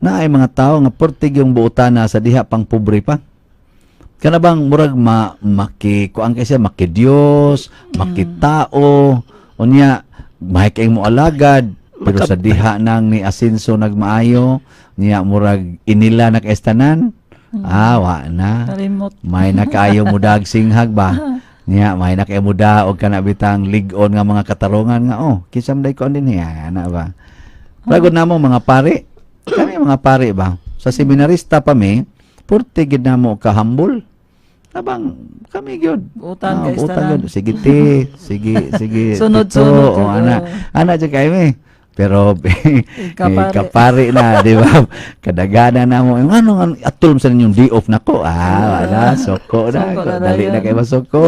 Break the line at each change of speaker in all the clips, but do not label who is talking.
na ay mga tao nga portig yung buutana sa diha pang pobre pa. Kana bang murag kuan kay siya maki-Dios, maki-tao, unya mahay kay mo alagad pero sa diha nang ni asinso nagmaayo, niya murag inila nakaestanan. Wa na.
Kalimot.
May nakaayo mo dag singhag ba? Niya may nakaayo mo da og kana bitang ligon nga mga katarungan nga kisam day ko din niya ana ba. Pagod namo mga pare. Kami mga pare ba? Sa seminarista pa mi, purti gid namo kahambol. Tabang kami gyud.
Utang kay
gyud. Sige ti, sige.
Sunod-sunod.
Ana jud kay mi. Pero
Kapare.
kapare na, di ba? Kadagana na mo. Ano atul sa ninyong day off nako. Wala soko na.
Soko na
Dali
yan.
na kay masoko.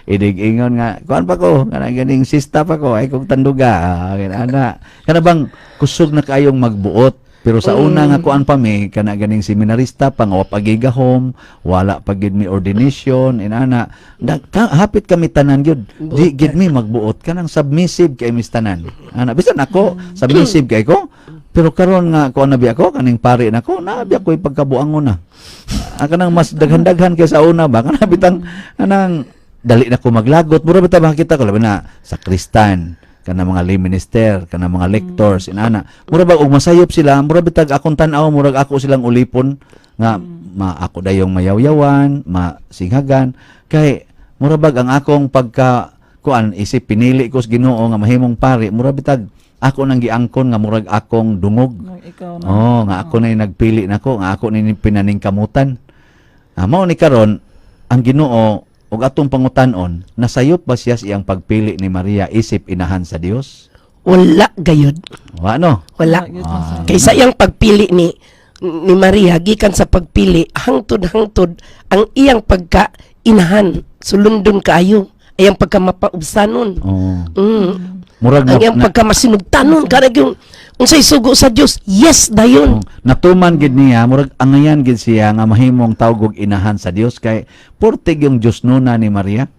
Idig-ingon nga. Kuan pa ko, kana ganing sista pa ko ay kog tanduga. Ana. Kana bang kusog na kayong magbuot. Pero sa una nga kuan pa mi kana ganing seminarista pa nga pagigahom, wala pa gid mi ordination inana. Hapit kami tanan gyud. Di gid mi magbuot kanang submissive kay mis tanan. Ana bisan ako submissive kay ko. Pero karon nga kuan nabi ako kaning pare nako, nabi ako pagkabuangon na. Kanang mas daghan-daghan kay sa una ba kana bitang anang dali na ko maglagot. Mura bitaw makita ko labi na sa Kristan. Kana mga lay minister, kana mga lectors, inana. Mura ba og masayop sila, mura bitag akong tan-aw, mura ako silang ulipon nga ako dayong mayawyawan, masinghagan kay mura bag ang akong pagka kuan isip pinili ko sa Ginoo nga mahimong pare, mura bitag ako nang giangkon nga murag akong dungog.
Ikaw na.
Nga ako na yung nagpili nako, nga ako ni pinaningkamutan. Mao ni karon ang Ginoo ug atong pangutan-on, nasayop ba siya iyang pagpili ni Maria isip inahan sa Dios?
Wala gayud.
Wala.
Kaysa iyang pagpili ni Maria gikan sa pagpili hangtod-hangtod ang iyang pagka-inahan sulundon kaayo iyang pagkamapaubsanon.
Murag
ang iyang pagkamasinugtanon kanang yung unsay sugo sa Dios, yes dayon.
Natuman gid niya murag angayan gid siya nga mahimong tawgog inahan sa Dios kay portig yung Dios nuna ni Maria.